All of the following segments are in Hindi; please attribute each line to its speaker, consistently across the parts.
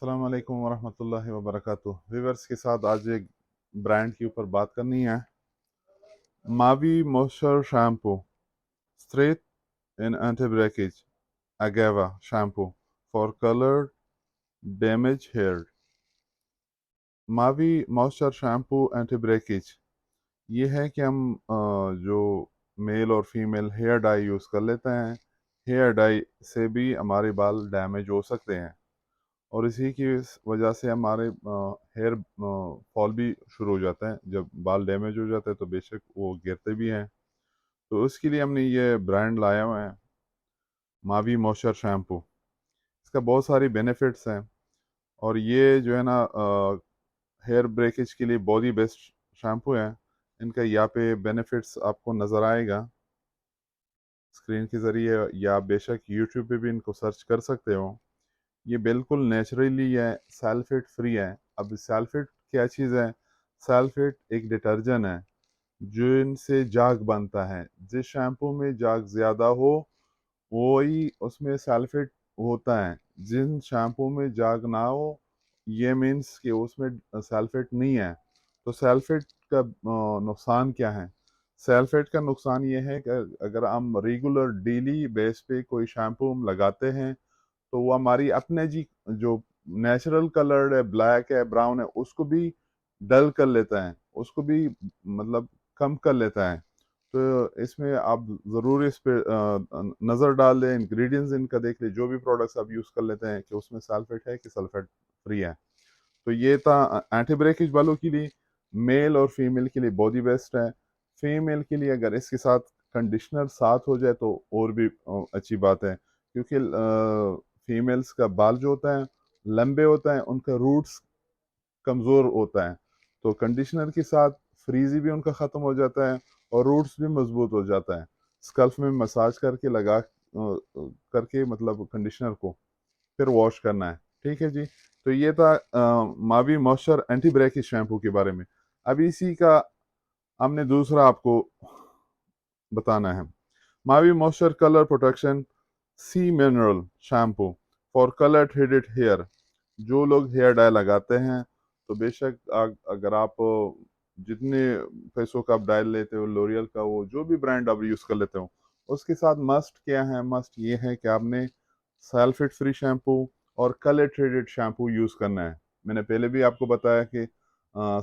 Speaker 1: अस्सलाम वालेकुम वरहमतुल्लाहि वबरकातुह। व्यूअर्स के साथ आज एक ब्रांड के ऊपर बात करनी है। Mavi moisture shampoo straight in anti breakage अगेवा shampoo for coloured damage hair. मावी मॉइस्चर शैम्पू एंटी ब्रेकेज ये है कि हम जो मेल और फीमेल हेयर डाई यूज़ कर लेते हैं, हेयर डाई से भी हमारे बाल डैमेज हो सकते हैं और इसी की वजह से हमारे हेयर फॉल भी शुरू हो जाता है। जब बाल डैमेज हो जाते हैं तो बेशक वो गिरते भी हैं। तो उसके लिए हमने ये ब्रांड लाया हुआ है, मावी मॉइस्चर शैम्पू। इसका बहुत सारी बेनिफिट्स हैं और ये जो है ना हेयर ब्रेकेज के लिए बहुत ही बेस्ट शैम्पू है। इनका यहाँ पे बेनिफिट्स आपको नज़र आएगा स्क्रीन के ज़रिए, या आप बेशक यूट्यूब पे भी इनको सर्च कर सकते हो। ये बिल्कुल नेचुरली है, सल्फेट फ्री है। अब सल्फेट क्या चीज़ है? सल्फेट एक डिटर्जेंट है जो इनसे जाग बनता है। जिस शैम्पू में जाग ज़्यादा हो वही उसमें सल्फेट होता है। जिन शैम्पू में जाग ना हो ये मीन्स कि उसमें सल्फेट नहीं है। तो सल्फेट का नुकसान क्या है? सल्फेट का नुकसान ये है कि अगर हम रेगुलर डेली बेस पे कोई शैम्पू हम लगाते हैं तो वो हमारी अपने जी जो नेचुरल कलर्ड है, ब्लैक है, ब्राउन है, उसको भी डल कर लेता है, उसको भी मतलब कम कर लेता है। तो इसमें आप ज़रूर इस पे नज़र डाल दें, इंग्रेडिएंट्स इनका देख लें, जो भी प्रोडक्ट्स आप यूज़ कर लेते हैं कि उसमें सल्फेट है कि सल्फेट फ्री है। तो ये था एंटी ब्रेकेज वालों के लिए। मेल और फीमेल के लिए बॉडी बेस्ट है। फीमेल के लिए अगर इसके साथ कंडीशनर साथ हो जाए तो और भी अच्छी बात है, क्योंकि फीमेल्स का बाल जो होता है लंबे होता है, उनका रूट्स कमज़ोर होता है। तो कंडीशनर के साथ फ्रीजी भी उनका ख़त्म हो जाता है और रूट्स भी मजबूत हो जाता है। स्कल्फ में मसाज करके लगा करके मतलब कंडीशनर को फिर वॉश करना है। ठीक है जी। तो ये था Mavi moisture anti breakage shampoo के बारे में। अब इसी का हमने दूसरा आपको बताना है, Mavi moisture colour protection sea mineral shampoo for colour treated hair. जो लोग हेयर डाई लगाते हैं तो बेशक अगर आप जितने पैसों का आप डाई लेते हो, लोरियल का वो जो भी ब्रांड आप यूज़ कर लेते हो, उसके साथ मस्ट क्या है? मस्ट ये है कि आपने सल्फेट फ्री शैम्पू और कलर ट्रेडेड शैम्पू यूज़ करना है। मैंने पहले भी आपको बताया कि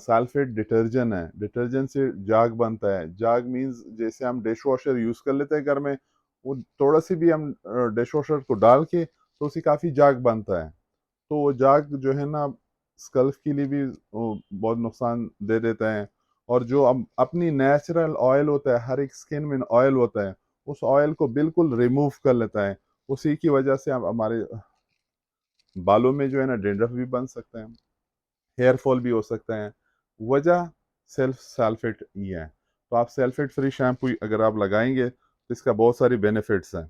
Speaker 1: सल्फेट डिटर्जेंट है, डिटर्जेंट से जाग बनता है। जाग मीन्स जैसे हम डिश वॉशर यूज़ कर लेते हैं घर में, वो थोड़ा सी भी हम डिश वॉशर को डाल के तो उससे काफ़ी जाग बनता है। तो वो जाग जो है ना स्कल्फ के लिए भी वो बहुत नुकसान दे देता है। और जो अपनी नेचुरल ऑयल होता है, हर एक स्किन में ऑयल होता है, उस ऑयल को बिल्कुल रिमूव कर लेता है। उसी की वजह से हम हमारे बालों में जो है ना डेंड्रफ भी बन सकते हैं, हेयर फॉल भी हो सकता है। वजह सेल्फ सल्फेट ही है। तो आप सल्फेट फ्री शैम्पू अगर आप लगाएंगे तो इसका बहुत सारी बेनिफिट्स हैं।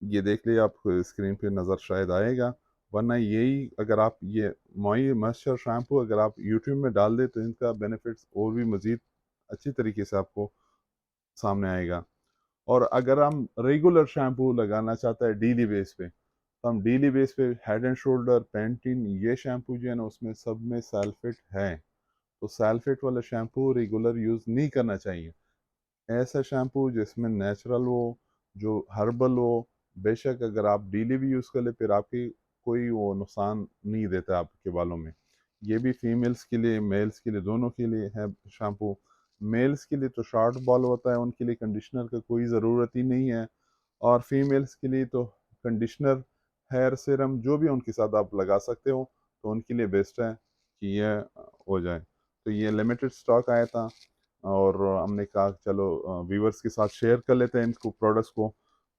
Speaker 1: ये देख लिए आप स्क्रीन पे नज़र शायद आएगा, वरना यही अगर आप ये मॉइ मॉइस्चर शैम्पू अगर आप यूट्यूब में डाल दें तो इनका बेनिफिट्स और भी मज़ीद अच्छी तरीके से आपको सामने आएगा। और अगर हम रेगुलर शैम्पू लगाना चाहते हैं डेली बेस पे, तो हम डेली बेस पे हेड एंड शोल्डर, पैंटीन, ये शैम्पू जो है ना उसमें सब में सल्फेट है। तो सल्फेट वाला शैम्पू रेगुलर यूज़ नहीं करना चाहिए। ऐसा शैम्पू जिसमें नेचुरल हो, जो हर्बल हो, बेशक अगर आप डेली भी यूज़ कर ले फिर आपकी कोई वो नुकसान नहीं देता आपके बालों में। ये भी फीमेल्स के लिए मेल्स के लिए दोनों के लिए है शैम्पू। मेल्स के लिए तो शॉर्ट बाल होता है, उनके लिए कंडीशनर का कोई ज़रूरत ही नहीं है। और फीमेल्स के लिए तो कंडीशनर, हेयर सीरम जो भी उनके साथ आप लगा सकते हो, तो उनके लिए बेस्ट है कि ये हो जाए। तो ये लिमिटेड स्टॉक आया था और हमने कहा चलो व्यूवर्स के साथ शेयर कर लेते हैं इनको प्रोडक्ट्स को।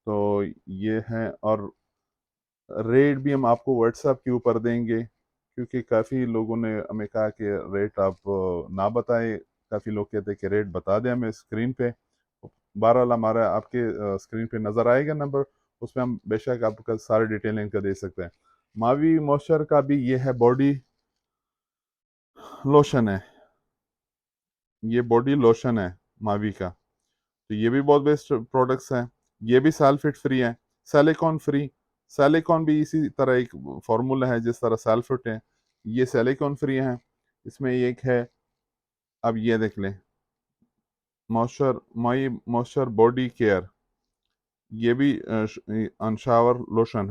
Speaker 1: तो ये है, और रेट भी हम आपको व्हाट्सएप के ऊपर देंगे, क्योंकि काफ़ी लोगों ने हमें कहा कि रेट आप ना बताएं। काफ़ी लोग कहते हैं कि रेट बता दें हमें स्क्रीन पे। बहरहाल हमारा आपके स्क्रीन पे नज़र आएगा नंबर, उसमें हम बेशक आपका सारे डिटेल इनका दे सकते हैं। मावी मॉइस्चर का भी ये है बॉडी लोशन है, ये बॉडी लोशन है मावी का। तो ये भी बहुत बेस्ट प्रोडक्ट्स हैं। ये भी सल्फेट फ्री है, सिलिकॉन फ्री, सिलिकॉन भी इसी तरह एक फार्मूला है, जिस तरह सल्फेट है, ये सिलिकॉन फ्री है। इसमें एक है, अब ये देख लें, मॉइस्चर माई मॉइस्चर बॉडी केयर, ये भी अनशावर लोशन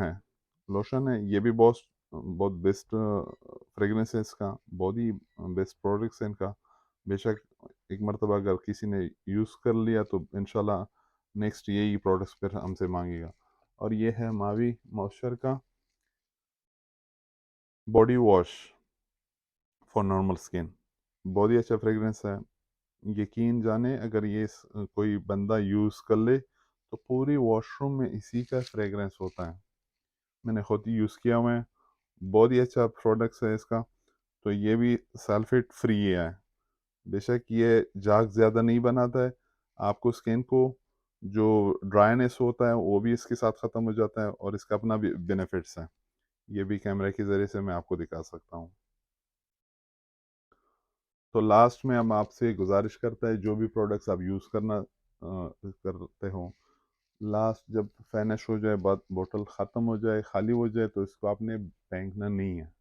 Speaker 1: है। ये भी बहुत बहुत बेस्ट फ्रेगरेंस है इसका, बहुत ही बेस्ट प्रोडक्ट्स है इनका। बेशक एक मरतबा अगर किसी ने यूज़ कर लिया तो इंशाल्लाह नेक्स्ट यही प्रोडक्ट्स फिर हमसे मांगेगा। और ये है मावी मॉइस्चर का body wash for normal skin, बहुत ही अच्छा फ्रेगरेंस है। यकीन जाने अगर ये कोई बंदा यूज़ कर ले तो पूरी वॉशरूम में इसी का फ्रेगरेंस होता है। मैंने खुद ही यूज़ किया हुआ है, बहुत ही अच्छा प्रोडक्ट्स है इसका। तो ये भी सल्फेट फ्री है। बेशक ये झाग ज़्यादा नहीं बनाता है, आपको स्किन को जो ड्राइनेस होता है वो भी इसके साथ ख़त्म हो जाता है, और इसका अपना भी बेनिफिट्स है। ये भी कैमरे के ज़रिए से मैं आपको दिखा सकता हूँ। तो लास्ट में हम आपसे गुजारिश करता है, जो भी प्रोडक्ट्स आप यूज़ करते हो, लास्ट जब फैनिश हो जाए, बोतल ख़त्म हो जाए, खाली हो जाए, तो इसको आपने फेंकना नहीं है,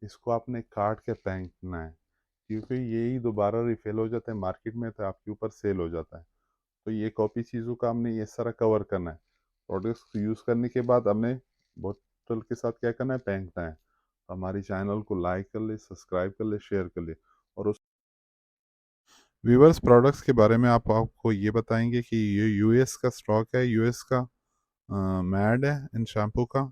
Speaker 1: इसको आपने काट के फेंकना है, क्योंकि यही दोबारा रिफिल हो जाता है मार्केट में, तो आपके ऊपर सेल हो जाता है। तो ये कॉपी चीज़ों का हमने ये सारा कवर करना है। प्रोडक्ट्स यूज़ करने के बाद हमने बोतल के साथ क्या करना है, फेंकना है। तो हमारी चैनल को लाइक कर ले, सब्सक्राइब कर ले, शेयर कर ले। और उस व्यूवर्स, प्रोडक्ट्स के बारे में आपको ये बताएंगे कि ये यूएस का स्टॉक है, यूएस का मैड है इन शैम्पू का।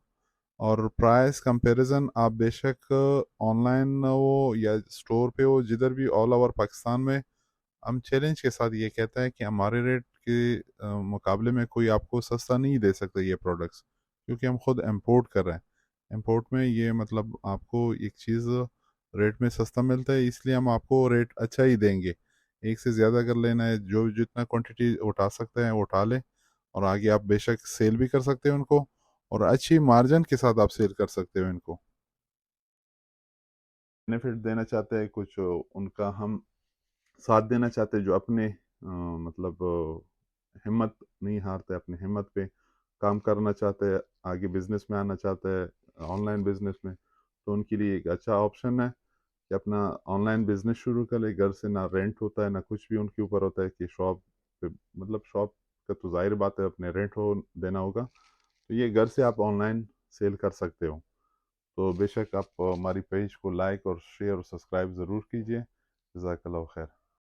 Speaker 1: और प्राइस कंपैरिजन आप बेशक ऑनलाइन हो या स्टोर पे हो, जिधर भी ऑल ओवर पाकिस्तान में, हम चैलेंज के साथ ये कहते हैं कि हमारे रेट के मुकाबले में कोई आपको सस्ता नहीं दे सकता ये प्रोडक्ट्स, क्योंकि हम खुद इंपोर्ट कर रहे हैं। इंपोर्ट में ये मतलब आपको एक चीज़ रेट में सस्ता मिलता है, इसलिए हम आपको रेट अच्छा ही देंगे। एक से ज़्यादा अगर लेना है, जो जितना क्वांटिटी उठा सकते हैं उठा लें, और आगे आप बेशक सेल भी कर सकते हो उनको, और अच्छी मार्जिन के साथ आप सेल कर सकते हो इनको। बेनिफिट देना चाहते हैं कुछ उनका, हम साथ देना चाहते हैं, जो अपने मतलब हिम्मत नहीं हारते, अपनी हिम्मत पे काम करना चाहते हैं, आगे बिजनेस में आना चाहते हैं ऑनलाइन बिजनेस में, तो उनके लिए एक अच्छा ऑप्शन है कि अपना ऑनलाइन बिजनेस शुरू कर ले घर से। ना रेंट होता है, ना कुछ भी उनके ऊपर होता है कि शॉप पे, मतलब शॉप का तो जाहिर बात है अपने रेंट हो देना होगा, तो ये घर से आप ऑनलाइन सेल कर सकते हो। तो बेशक आप हमारी पेज को लाइक और शेयर और सब्सक्राइब ज़रूर कीजिए। जज़ाकल्लाह खैर।